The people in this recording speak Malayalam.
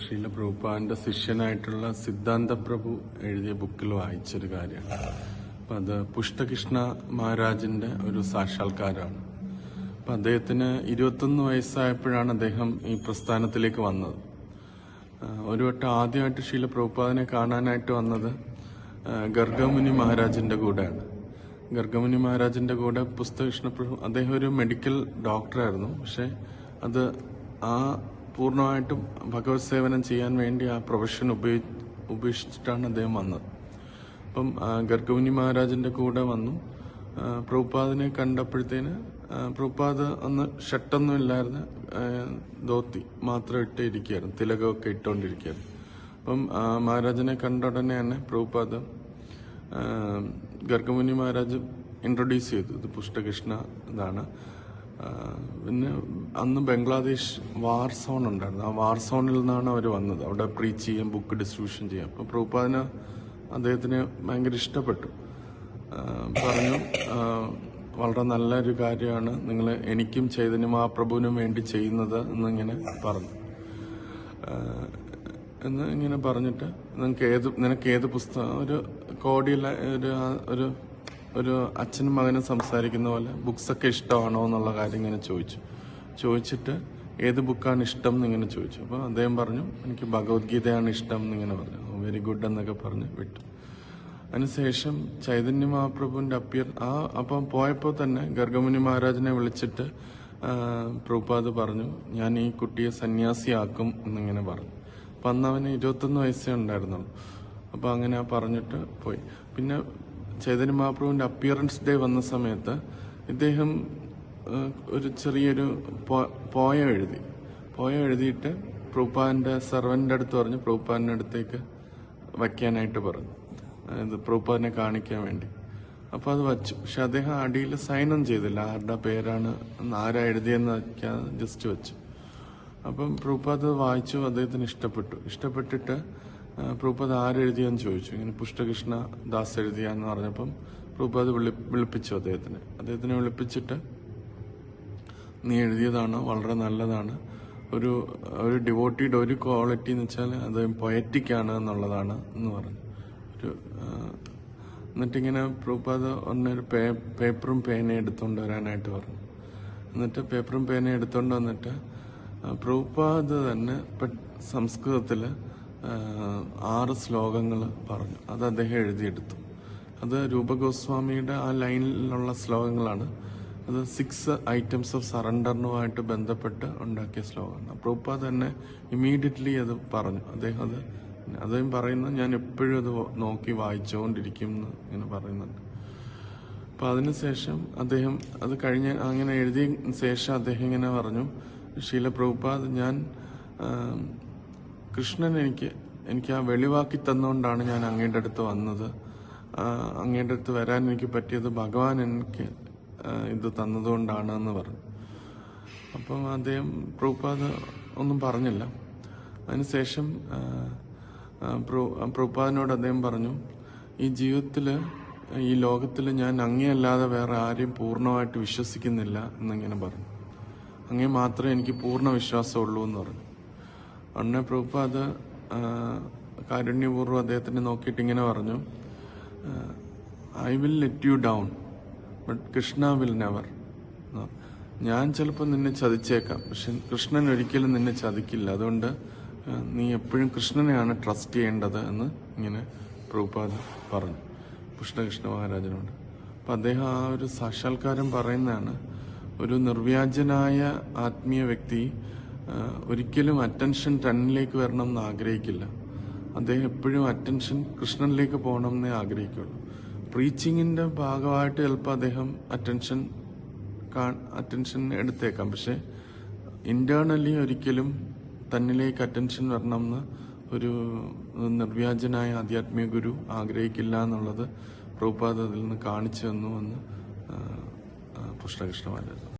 ശ്രീല പ്രഭുപാദിന്റെ ശിഷ്യനായിട്ടുള്ള സിദ്ധാന്ത പ്രഭു എഴുതിയ ബുക്കിൽ വായിച്ചൊരു കാര്യമാണ്. അപ്പം അത് പുഷ്ടകൃഷ്ണ മഹാരാജിന്റെ ഒരു സാക്ഷാത്കാരമാണ്. അപ്പം അദ്ദേഹത്തിന് 21 വയസ്സായപ്പോഴാണ് അദ്ദേഹം ഈ പ്രസ്ഥാനത്തിലേക്ക് വന്നത്. ഒരു വട്ടം ആദ്യമായിട്ട് ശ്രീല പ്രഭുപാദിനെ കാണാനായിട്ട് വന്നത് ഗർഗമുനി മഹാരാജിന്റെ കൂടെയാണ്. ഗർഗമുനി മഹാരാജിന്റെ കൂടെ പുസ്തകൃഷ്ണ പ്രഭു അദ്ദേഹം ഒരു മെഡിക്കൽ ഡോക്ടറായിരുന്നു. പക്ഷെ അത് പൂർണ്ണമായിട്ടും ഭഗവത് സേവനം ചെയ്യാൻ വേണ്ടി ആ പ്രൊഫഷൻ ഉപേക്ഷിച്ചിട്ടാണ് അദ്ദേഹം വന്നത്. അപ്പം ഗർഗമുനി മഹാരാജിന്റെ കൂടെ വന്നു. പ്രഭുപാദിനെ കണ്ടപ്പോഴത്തേന് പ്രഭുപാദ് അന്ന് ഷട്ടൊന്നും ഇല്ലായിരുന്നു, ധോത്തി മാത്രം ഇട്ട് ഇരിക്കുകയായിരുന്നു, തിലകമൊക്കെ ഇട്ടുകൊണ്ടിരിക്കുകയായിരുന്നു. അപ്പം മഹാരാജനെ കണ്ട ഉടനെ തന്നെ പ്രഭുപാദ് ഗർഗമുനി മഹാരാജ് ഇൻട്രൊഡ്യൂസ് ചെയ്തു, ഇത് പുഷ്ടകൃഷ്ണ ഇതാണ്. പിന്നെ അന്ന് ബംഗ്ലാദേശ് വാർ സോൺ ഉണ്ടായിരുന്നു. ആ വാർ സോണിൽ നിന്നാണ് അവർ വന്നത്, അവിടെ പ്രീച്ച് ചെയ്യാൻ, ബുക്ക് ഡിസ്ട്രിബ്യൂഷൻ ചെയ്യാം. അപ്പോൾ പ്രഭുപാദിന് അദ്ദേഹത്തിന് ഭയങ്കര ഇഷ്ടപ്പെട്ടു. പറഞ്ഞു, വളരെ നല്ലൊരു കാര്യമാണ് നിങ്ങൾ എനിക്കും ചൈതന്യ മഹാപ്രഭുവിനും വേണ്ടി ചെയ്യുന്നത് എന്നിങ്ങനെ പറഞ്ഞു. എന്ന് ഇങ്ങനെ പറഞ്ഞിട്ട് നിനക്ക് ഏത് പുസ്തകം, ഒരു കോടിയിൽ ഒരു അച്ഛനും മകനും സംസാരിക്കുന്ന പോലെ ബുക്സൊക്കെ ഇഷ്ടമാണോ എന്നുള്ള കാര്യം ഇങ്ങനെ ചോദിച്ചിട്ട് ഏത് ബുക്കാണ് ഇഷ്ടം എന്നിങ്ങനെ ചോദിച്ചു. അപ്പോൾ അദ്ദേഹം പറഞ്ഞു, എനിക്ക് ഭഗവത്ഗീതയാണ് ഇഷ്ടം എന്നിങ്ങനെ പറഞ്ഞു. വെരി ഗുഡ് എന്നൊക്കെ പറഞ്ഞ് വിട്ടു. അതിനുശേഷം ചൈതന്യ മഹാപ്രഭുവിന്റെ അപ്പം പോയപ്പോൾ തന്നെ ഗർഗമുനി മഹാരാജിനെ വിളിച്ചിട്ട് പ്രഭുപാദ് പറഞ്ഞു, ഞാൻ ഈ കുട്ടിയെ സന്യാസിയാക്കും എന്നിങ്ങനെ പറഞ്ഞു. അപ്പം അന്ന് അവന് 21 വയസ്സേ ഉണ്ടായിരുന്നുള്ളൂ. അപ്പം അങ്ങനെ പറഞ്ഞിട്ട് പോയി. പിന്നെ ചൈതന്യ മഹാപ്രഭുവിന്റെ അപ്പിയറൻസ് ഡേ വന്ന സമയത്ത് ഇദ്ദേഹം ഒരു ചെറിയൊരു പോയം എഴുതിയിട്ട് പ്രഭുപാദിന്റെ സെർവന്റിന്റെ അടുത്ത് പറഞ്ഞു, പ്രഭുപാദിന്റെ അടുത്തേക്ക് വയ്ക്കാനായിട്ട് പറഞ്ഞു, ഇത് പ്രഭുപാദിനെ കാണിക്കാൻ വേണ്ടി. അപ്പൊ അത് വച്ചു. പക്ഷെ അദ്ദേഹം അടിയിൽ സൈനൊന്നും ചെയ്തില്ല, ആരുടെ പേരാണ് ആരാ എഴുതിയെന്ന് ജസ്റ്റ് വെച്ചു. അപ്പം പ്രഭുപാദ് വായിച്ചു, അദ്ദേഹത്തിന് ഇഷ്ടപ്പെട്ടിട്ട് പ്രഭുപാദ് ആരെഴുതിയെന്ന് ചോദിച്ചു. ഇങ്ങനെ പുഷ്ടകൃഷ്ണ ദാസ് എഴുതിയാന്ന് പറഞ്ഞപ്പം പ്രഭുപാദ് വിളിപ്പിച്ചു അദ്ദേഹത്തിനെ വിളിപ്പിച്ചിട്ട്, നീ എഴുതിയതാണ്, വളരെ നല്ലതാണ്, ഒരു ഡിവോട്ടിയുടെ ഒരു ക്വാളിറ്റി എന്ന് വെച്ചാൽ അത് പൊയറ്റിക് ആണ് എന്നുള്ളതാണ് എന്ന് പറഞ്ഞു. എന്നിട്ടിങ്ങനെ പ്രഭുപാദ് ഒന്നൊരു പേപ്പറും പേനയും എടുത്തുകൊണ്ട് വരാനായിട്ട് പറഞ്ഞു. എന്നിട്ട് പേപ്പറും പേനയും എടുത്തുകൊണ്ട് വന്നിട്ട് പ്രഭുപാദ് തന്നെ സംസ്കൃതത്തിൽ 6 ശ്ലോകങ്ങൾ പറഞ്ഞു. അത് അദ്ദേഹം എഴുതിയെടുത്തു. അത് രൂപഗോസ്വാമിയുടെ ആ ലൈനിലുള്ള ശ്ലോകങ്ങളാണ്. അത് 6 ഐറ്റംസ് ഓഫ് സറണ്ടറിനുമായിട്ട് ബന്ധപ്പെട്ട് ഉണ്ടാക്കിയ ശ്ലോകമാണ്. പ്രഭുപാദ് തന്നെ ഇമ്മീഡിയറ്റ്ലി അത് പറഞ്ഞു. അദ്ദേഹം പറയുന്നത്, ഞാൻ എപ്പോഴും അത് നോക്കി വായിച്ചുകൊണ്ടിരിക്കും എന്ന് ഇങ്ങനെ പറയുന്നുണ്ട്. അപ്പൊ അതിനുശേഷം അദ്ദേഹം അത് അങ്ങനെ എഴുതിയ ശേഷം അദ്ദേഹം ഇങ്ങനെ പറഞ്ഞു, ശീല പ്രഭുപാദ്, ഞാൻ കൃഷ്ണൻ എനിക്ക് ആ വെളിവാക്കി തന്നുകൊണ്ടാണ് ഞാൻ അങ്ങയുടെ അടുത്ത് വന്നത്. അങ്ങയുടെ അടുത്ത് വരാൻ എനിക്ക് പറ്റിയത് ഭഗവാൻ എനിക്ക് ഇത് തന്നതുകൊണ്ടാണ് എന്ന് പറഞ്ഞു. അപ്പം അദ്ദേഹം പ്രഭുപാദ് ഒന്നും പറഞ്ഞില്ല. അതിനുശേഷം പ്രഭുപാദിനോട് അദ്ദേഹം പറഞ്ഞു, ഈ ജീവിതത്തില്, ഈ ലോകത്തിൽ ഞാൻ അങ്ങേയല്ലാതെ വേറെ ആരെയും പൂർണ്ണമായിട്ട് വിശ്വസിക്കുന്നില്ല എന്നിങ്ങനെ പറഞ്ഞു. അങ്ങേ മാത്രമേ എനിക്ക് പൂർണ്ണ വിശ്വാസമുള്ളൂ എന്ന് പറഞ്ഞു. ഉടനെ പ്രഭുപാദ് കാരുണ്യപൂർവ്വം അദ്ദേഹത്തിനെ നോക്കിയിട്ട് ഇങ്ങനെ പറഞ്ഞു, I will let you down but Krishna will never. ഞാൻ ചിലപ്പോൾ നിന്നെ ചതിച്ചേക്കാം, പക്ഷെ കൃഷ്ണൻ ഒരിക്കലും നിന്നെ ചതിക്കില്ല. അതുകൊണ്ട് നീ എപ്പോഴും കൃഷ്ണനെയാണ് ട്രസ്റ്റ് ചെയ്യേണ്ടത് എന്ന് ഇങ്ങനെ പ്രഭുപാദ് പറഞ്ഞു പുഷ്ടകൃഷ്ണ മഹാരാജനോട്. അപ്പം അദ്ദേഹം ആ ഒരു സാക്ഷാത്കാരം പറയുന്നതാണ്, ഒരു നിർവ്യാജനായ ആത്മീയ വ്യക്തി ഒരിക്കലും അറ്റൻഷൻ തന്നിലേക്ക് വരണം എന്ന് ആഗ്രഹിക്കില്ല. അദ്ദേഹം എപ്പോഴും അറ്റൻഷൻ കൃഷ്ണനിലേക്ക് പോകണം എന്നേ ആഗ്രഹിക്കുള്ളൂ. പ്രീച്ചിങ്ങിന്റെ ഭാഗമായിട്ട് ചിലപ്പോൾ അദ്ദേഹം അറ്റൻഷൻ എടുത്തേക്കാം, പക്ഷെ ഇന്റേണലി ഒരിക്കലും തന്നിലേക്ക് അറ്റൻഷൻ വരണം എന്ന് ഒരു നിർവ്യാജനായ ആധ്യാത്മിക ഗുരു ആഗ്രഹിക്കില്ല എന്നുള്ളത് പ്രഭുപാദ് അതിൽ നിന്ന് കാണിച്ചു തന്നു എന്ന് പുഷ്ടകൃഷ്ണ മഹാരാജ്.